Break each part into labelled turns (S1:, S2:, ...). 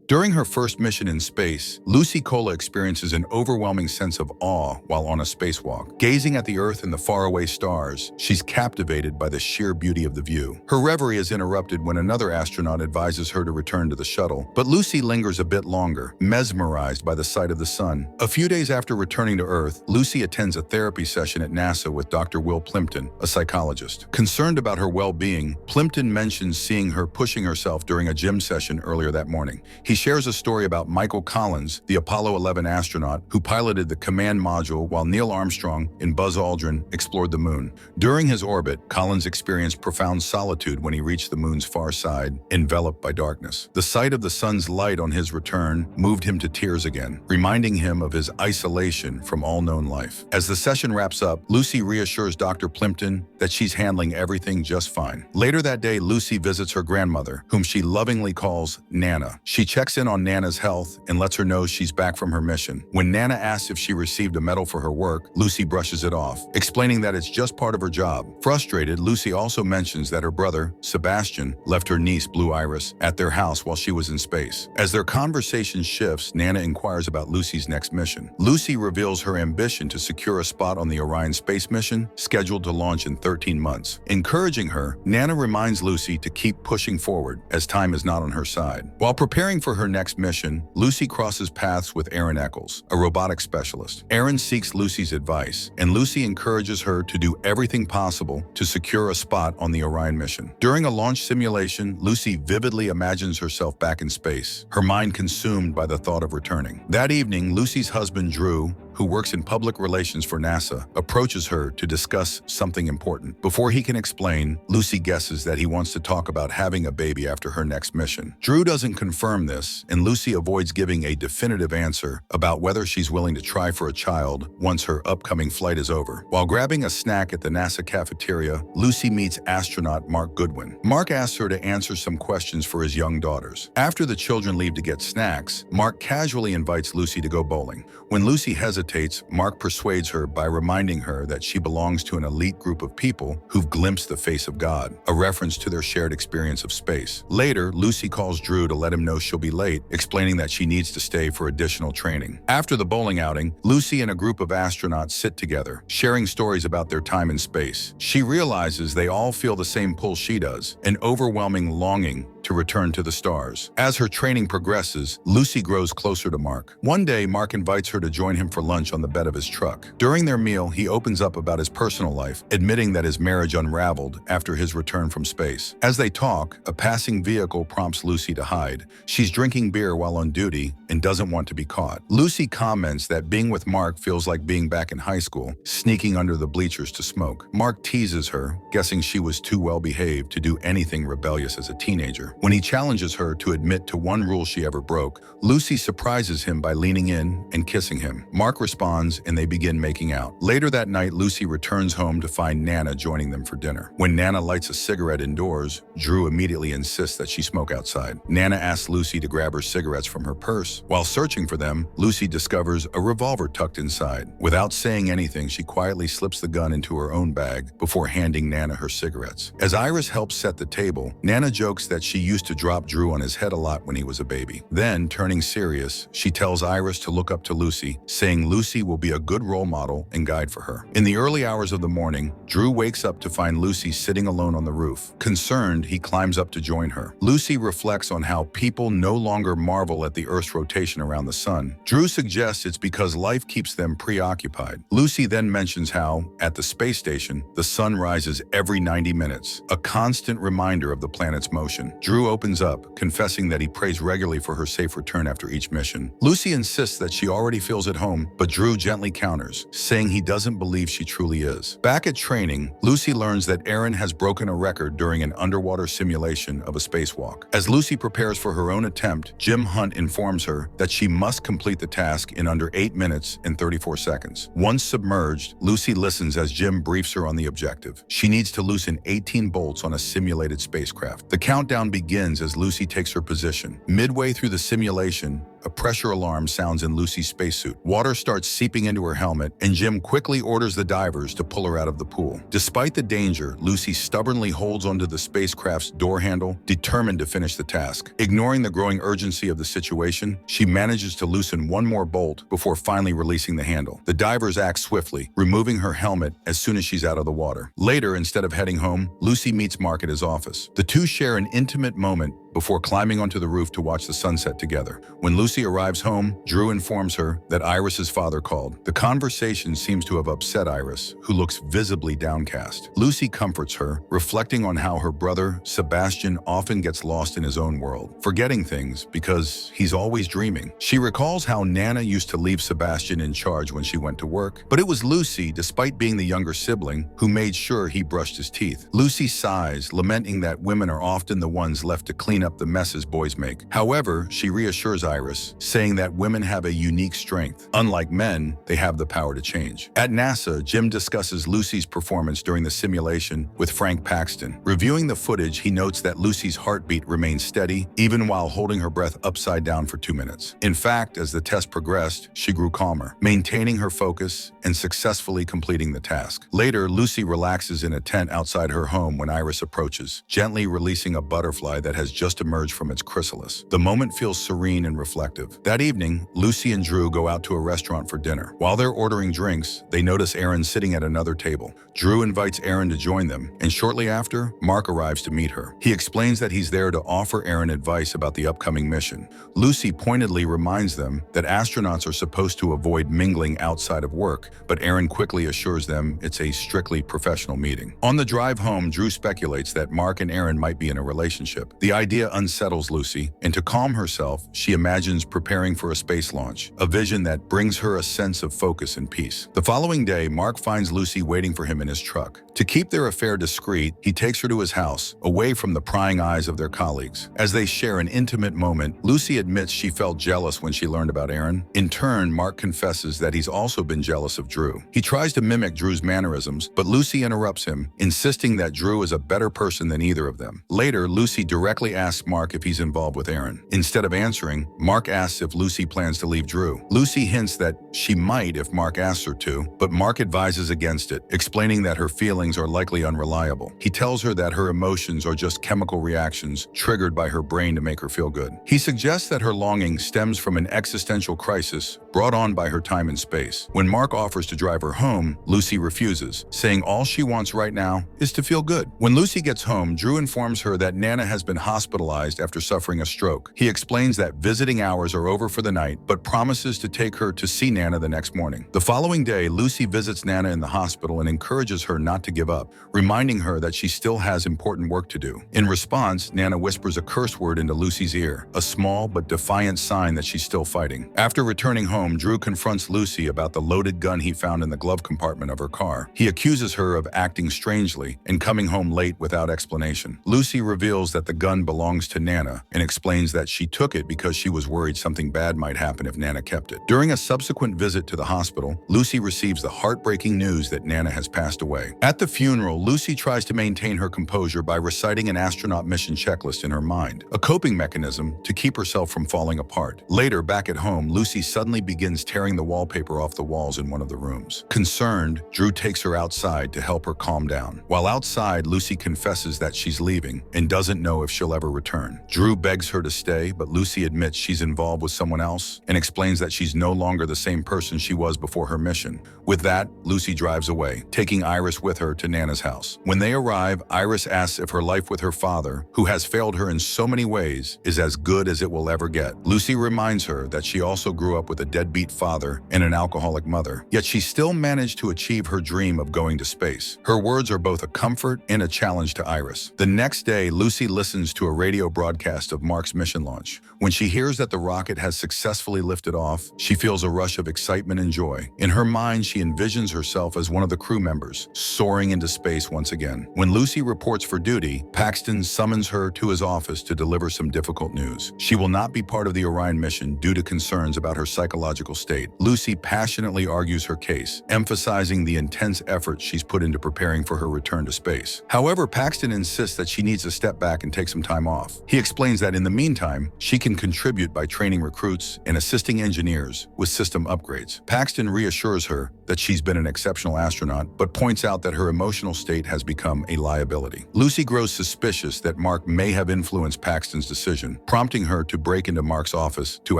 S1: During her first mission in space, Lucy Cola experiences an overwhelming sense of awe while on a spacewalk. Gazing at the Earth and the faraway stars, she's captivated by the sheer beauty of the view. Her reverie is interrupted when another astronaut advises her to return to the shuttle, but Lucy lingers a bit longer, mesmerized by the sight of the sun. A few days after returning to Earth, Lucy attends a therapy session at NASA with Dr. Will Plimpton, a psychologist. Concerned about her well-being, Plimpton mentions seeing her pushing herself during a gym session earlier that morning. He shares a story about Michael Collins, the Apollo 11 astronaut who piloted the command module while Neil Armstrong and Buzz Aldrin explored the moon. During his orbit, Collins experienced profound solitude when he reached the moon's far side, enveloped by darkness. The sight of the sun's light on his return moved him to tears again, reminding him of his isolation from all known life. As the session wraps up, Lucy reassures Dr. Plimpton that she's handling everything just fine. Later that day, Lucy visits her grandmother, whom she lovingly calls Nana. She checks in on Nana's health and lets her know she's back from her mission. When Nana asks if she received a medal for her work, Lucy brushes it off, explaining that it's just part of her job. Frustrated, Lucy also mentions that her brother, Sebastian, left her niece, Blue Iris, at their house while she was in space. As their conversation shifts, Nana inquires about Lucy's next mission. Lucy reveals her ambition to secure a spot on the Orion space mission, scheduled to launch in 13 months. Encouraging her, Nana reminds Lucy to keep pushing forward, as time is not on her side. While preparing for her next mission, Lucy crosses paths with Aaron Eccles, a robotics specialist. Aaron seeks Lucy's advice, and Lucy encourages her to do everything possible to secure a spot on the Orion mission. During a launch simulation, Lucy vividly imagines herself back in space, her mind consumed by the thought of returning. That evening, Lucy's husband, Drew, who works in public relations for NASA, approaches her to discuss something important. Before he can explain, Lucy guesses that he wants to talk about having a baby after her next mission. Drew doesn't confirm this, and Lucy avoids giving a definitive answer about whether she's willing to try for a child once her upcoming flight is over. While grabbing a snack at the NASA cafeteria, Lucy meets astronaut Mark Goodwin. Mark asks her to answer some questions for his young daughters. After the children leave to get snacks, Mark casually invites Lucy to go bowling. When Lucy hesitates, Mark persuades her by reminding her that she belongs to an elite group of people who've glimpsed the face of God, a reference to their shared experience of space. Later, Lucy calls Drew to let him know she'll be late, explaining that she needs to stay for additional training. After the bowling outing, Lucy and a group of astronauts sit together, sharing stories about their time in space. She realizes they all feel the same pull she does, an overwhelming longing to return to the stars. As her training progresses, Lucy grows closer to Mark. One day, Mark invites her to join him for lunch on the bed of his truck. During their meal, he opens up about his personal life, admitting that his marriage unraveled after his return from space. As they talk, a passing vehicle prompts Lucy to hide. She's drinking beer while on duty and doesn't want to be caught. Lucy comments that being with Mark feels like being back in high school, sneaking under the bleachers to smoke. Mark teases her, guessing she was too well behaved to do anything rebellious as a teenager. When he challenges her to admit to one rule she ever broke, Lucy surprises him by leaning in and kissing him. Mark responds and they begin making out. Later that night, Lucy returns home to find Nana joining them for dinner. When Nana lights a cigarette indoors, Drew immediately insists that she smoke outside. Nana asks Lucy to grab her cigarettes from her purse. While searching for them, Lucy discovers a revolver tucked inside. Without saying anything, she quietly slips the gun into her own bag before handing Nana her cigarettes. As Iris helps set the table, Nana jokes that she used to drop Drew on his head a lot when he was a baby. Then, turning serious, she tells Iris to look up to Lucy, saying Lucy will be a good role model and guide for her. In the early hours of the morning, Drew wakes up to find Lucy sitting alone on the roof. Concerned, he climbs up to join her. Lucy reflects on how people no longer marvel at the Earth's rotation around the sun. Drew suggests it's because life keeps them preoccupied. Lucy then mentions how, at the space station, the sun rises every 90 minutes, a constant reminder of the planet's motion. Drew opens up, confessing that he prays regularly for her safe return after each mission. Lucy insists that she already feels at home, but Drew gently counters, saying he doesn't believe she truly is. Back at training, Lucy learns that Aaron has broken a record during an underwater simulation of a spacewalk. As Lucy prepares for her own attempt, Jim Hunt informs her that she must complete the task in under 8 minutes and 34 seconds. Once submerged, Lucy listens as Jim briefs her on the objective. She needs to loosen 18 bolts on a simulated spacecraft. The countdown begins as Lucy takes her position. Midway through the simulation, a pressure alarm sounds in Lucy's spacesuit. Water starts seeping into her helmet, and Jim quickly orders the divers to pull her out of the pool. Despite the danger, Lucy stubbornly holds onto the spacecraft's door handle, determined to finish the task. Ignoring the growing urgency of the situation, she manages to loosen one more bolt before finally releasing the handle. The divers act swiftly, removing her helmet as soon as she's out of the water. Later, instead of heading home, Lucy meets Mark at his office. The two share an intimate moment before climbing onto the roof to watch the sunset together. When Lucy arrives home, Drew informs her that Iris's father called. The conversation seems to have upset Iris, who looks visibly downcast. Lucy comforts her, reflecting on how her brother, Sebastian, often gets lost in his own world, forgetting things because he's always dreaming. She recalls how Nana used to leave Sebastian in charge when she went to work, but it was Lucy, despite being the younger sibling, who made sure he brushed his teeth. Lucy sighs, lamenting that women are often the ones left to clean up the messes boys make. However, she reassures Iris, saying that women have a unique strength. Unlike men, they have the power to change. At NASA, Jim discusses Lucy's performance during the simulation with Frank Paxton. Reviewing the footage, he notes that Lucy's heartbeat remained steady, even while holding her breath upside down for 2 minutes. In fact, as the test progressed, she grew calmer, maintaining her focus and successfully completing the task. Later, Lucy relaxes in a tent outside her home when Iris approaches, gently releasing a butterfly that has just emerged from its chrysalis. The moment feels serene and reflective. That evening, Lucy and Drew go out to a restaurant for dinner. While they're ordering drinks, they notice Aaron sitting at another table. Drew invites Aaron to join them, and shortly after, Mark arrives to meet her. He explains that he's there to offer Aaron advice about the upcoming mission. Lucy pointedly reminds them that astronauts are supposed to avoid mingling outside of work, but Aaron quickly assures them it's a strictly professional meeting. On the drive home, Drew speculates that Mark and Aaron might be in a relationship. The idea unsettles Lucy, and to calm herself, she imagines preparing for a space launch, a vision that brings her a sense of focus and peace. The following day, Mark finds Lucy waiting for him in his truck. To keep their affair discreet, he takes her to his house, away from the prying eyes of their colleagues. As they share an intimate moment, Lucy admits she felt jealous when she learned about Aaron. In turn, Mark confesses that he's also been jealous of Drew. He tries to mimic Drew's mannerisms, but Lucy interrupts him, insisting that Drew is a better person than either of them. Later, Lucy directly asks Mark if he's involved with Aaron. Instead of answering, Mark asks if Lucy plans to leave Drew. Lucy hints that she might if Mark asks her to, but Mark advises against it, explaining that her feelings are likely unreliable. He tells her that her emotions are just chemical reactions triggered by her brain to make her feel good. He suggests that her longing stems from an existential crisis brought on by her time in space. When Mark offers to drive her home, Lucy refuses, saying all she wants right now is to feel good. When Lucy gets home, Drew informs her that Nana has been hospitalized after suffering a stroke. He explains that visiting hours are over for the night, but promises to take her to see Nana the next morning. The following day, Lucy visits Nana in the hospital and encourages her not to give up, reminding her that she still has important work to do. In response, Nana whispers a curse word into Lucy's ear, a small but defiant sign that she's still fighting. After returning home, Drew confronts Lucy about the loaded gun he found in the glove compartment of her car. He accuses her of acting strangely and coming home late without explanation. Lucy reveals that the gun belongs to Nana and explains that she took it because she was worried something bad might happen if Nana kept it. During a subsequent visit to the hospital, Lucy receives the heartbreaking news that Nana has passed away. At the funeral, Lucy tries to maintain her composure by reciting an astronaut mission checklist in her mind, a coping mechanism to keep herself from falling apart. Later, back at home, Lucy suddenly begins tearing the wallpaper off the walls in one of the rooms. Concerned, Drew takes her outside to help her calm down. While outside, Lucy confesses that she's leaving and doesn't know if she'll ever return. Drew begs her to stay, but Lucy admits she's involved with someone else and explains that she's no longer the same person she was before her mission. With that, Lucy drives away, taking Iris with her to Nana's house. When they arrive, Iris asks if her life with her father, who has failed her in so many ways, is as good as it will ever get. Lucy reminds her that she also grew up with a deadbeat father and an alcoholic mother, yet she still managed to achieve her dream of going to space. Her words are both a comfort and a challenge to Iris. The next day, Lucy listens to a radio broadcast of Mark's mission launch. When she hears that the rocket has successfully lifted off, she feels a rush of excitement and joy. In her mind, she envisions herself as one of the crew members, soaring into space once again. When Lucy reports for duty, Paxton summons her to his office to deliver some difficult news. She will not be part of the Orion mission due to concerns about her psychological biological state. Lucy passionately argues her case, emphasizing the intense effort she's put into preparing for her return to space. However, Paxton insists that she needs to step back and take some time off. He explains that in the meantime, she can contribute by training recruits and assisting engineers with system upgrades. Paxton reassures her that she's been an exceptional astronaut, but points out that her emotional state has become a liability. Lucy grows suspicious that Mark may have influenced Paxton's decision, prompting her to break into Mark's office to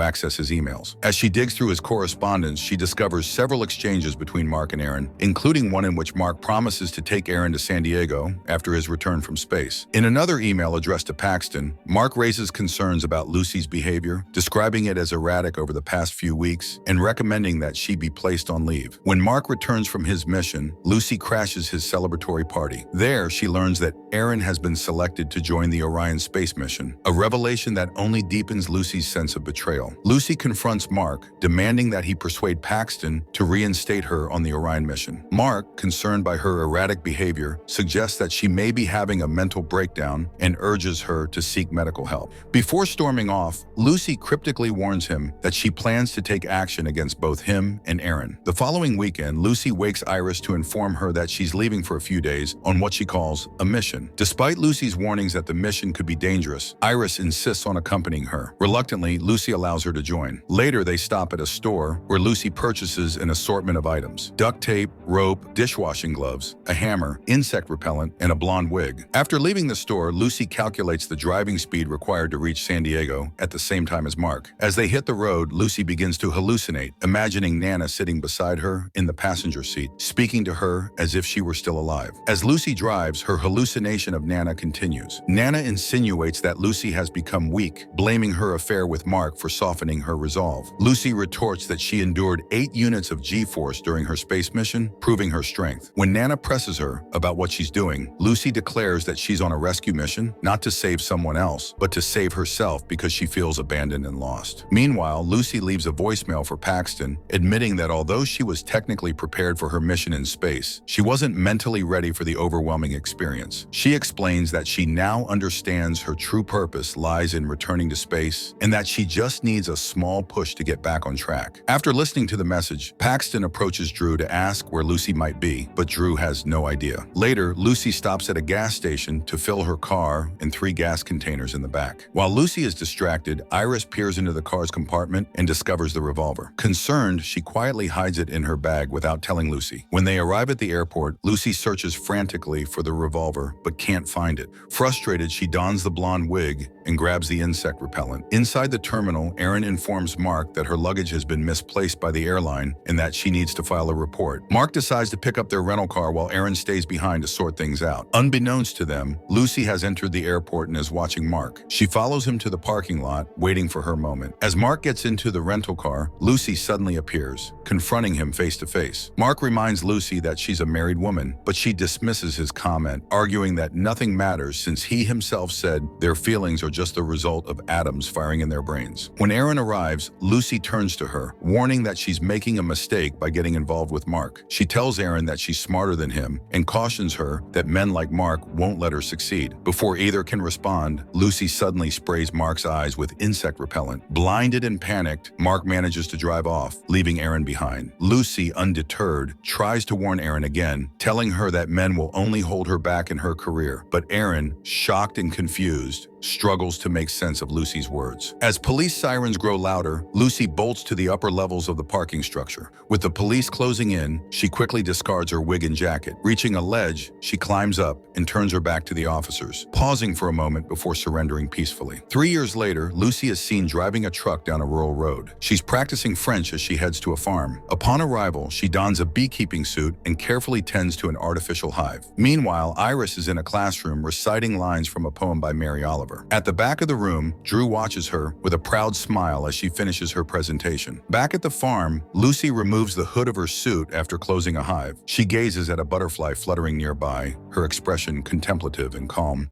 S1: access his emails. As she digs through his correspondence, she discovers several exchanges between Mark and Erin, including one in which Mark promises to take Erin to San Diego after his return from space. In another email addressed to Paxton, Mark raises concerns about Lucy's behavior, describing it as erratic over the past few weeks and recommending that she be placed on leave. When Mark returns from his mission, Lucy crashes his celebratory party. There, she learns that Erin has been selected to join the Orion space mission, a revelation that only deepens Lucy's sense of betrayal. Lucy confronts Mark, demanding that he persuade Paxton to reinstate her on the Orion mission. Mark, concerned by her erratic behavior, suggests that she may be having a mental breakdown and urges her to seek medical help. Before storming off, Lucy cryptically warns him that she plans to take action against both him and Erin. The following weekend, Lucy wakes Iris to inform her that she's leaving for a few days on what she calls a mission. Despite Lucy's warnings that the mission could be dangerous, Iris insists on accompanying her. Reluctantly, Lucy allows her to join. Later, they stop at a store where Lucy purchases an assortment of items: duct tape, rope, dishwashing gloves, a hammer, insect repellent, and a blonde wig. After leaving the store, Lucy calculates the driving speed required to reach San Diego at the same time as Mark. As they hit the road, Lucy begins to hallucinate, imagining Nana sitting beside her in the passenger seat, speaking to her as if she were still alive. As Lucy drives, her hallucination of Nana continues. Nana insinuates that Lucy has become weak, blaming her affair with Mark for softening her resolve. Lucy retorts that she endured 8 units of G-force during her space mission, proving her strength. When Nana presses her about what she's doing, Lucy declares that she's on a rescue mission, not to save someone else, but to save herself because she feels abandoned and lost. Meanwhile, Lucy leaves a voicemail for Paxton, admitting that although she was technically prepared for her mission in space, she wasn't mentally ready for the overwhelming experience. She explains that she now understands her true purpose lies in returning to space and that she just needs a small push to get back on track. After listening to the message, Paxton approaches Drew to ask where Lucy might be, but Drew has no idea. Later, Lucy stops at a gas station to fill her car and 3 gas containers in the back. While Lucy is distracted, Iris peers into the car's compartment and discovers the revolver. Concerned, she quietly hides it in her bag without telling Lucy. When they arrive at the airport, Lucy searches frantically for the revolver but can't find it. Frustrated, she dons the blonde wig and grabs the insect repellent. Inside the terminal, Erin informs Mark that her luggage has been misplaced by the airline and that she needs to file a report. Mark decides to pick up their rental car while Erin stays behind to sort things out. Unbeknownst to them, Lucy has entered the airport and is watching Mark. She follows him to the parking lot, waiting for her moment. As Mark gets into the rental car, Lucy suddenly appears, confronting him face to face. Mark reminds Lucy that she's a married woman, but she dismisses his comment, arguing that nothing matters since he himself said their feelings are just the result of atoms firing in their brains. When Erin arrives, Lucy turns to her, warning that she's making a mistake by getting involved with Mark. She tells Erin that she's smarter than him and cautions her that men like Mark won't let her succeed. Before either can respond, Lucy suddenly sprays Mark's eyes with insect repellent. Blinded and panicked, Mark manages to drive off, leaving Erin behind. Lucy, undeterred, tries to warn Erin again, telling her that men will only hold her back in her career. But Erin, shocked and confused, struggles to make sense of Lucy's words. As police sirens grow louder, Lucy bolts to the upper levels of the parking structure. With the police closing in, she quickly discards her wig and jacket. Reaching a ledge, she climbs up and turns her back to the officers, pausing for a moment before surrendering peacefully. 3 years later, Lucy is seen driving a truck down a rural road. She's practicing French as she heads to a farm. Upon arrival, she dons a beekeeping suit and carefully tends to an artificial hive. Meanwhile, Iris is in a classroom reciting lines from a poem by Mary Oliver. At the back of the room, Drew watches her with a proud smile as she finishes her presentation. Back at the farm, Lucy removes the hood of her suit after closing a hive. She gazes at a butterfly fluttering nearby, her expression contemplative and calm.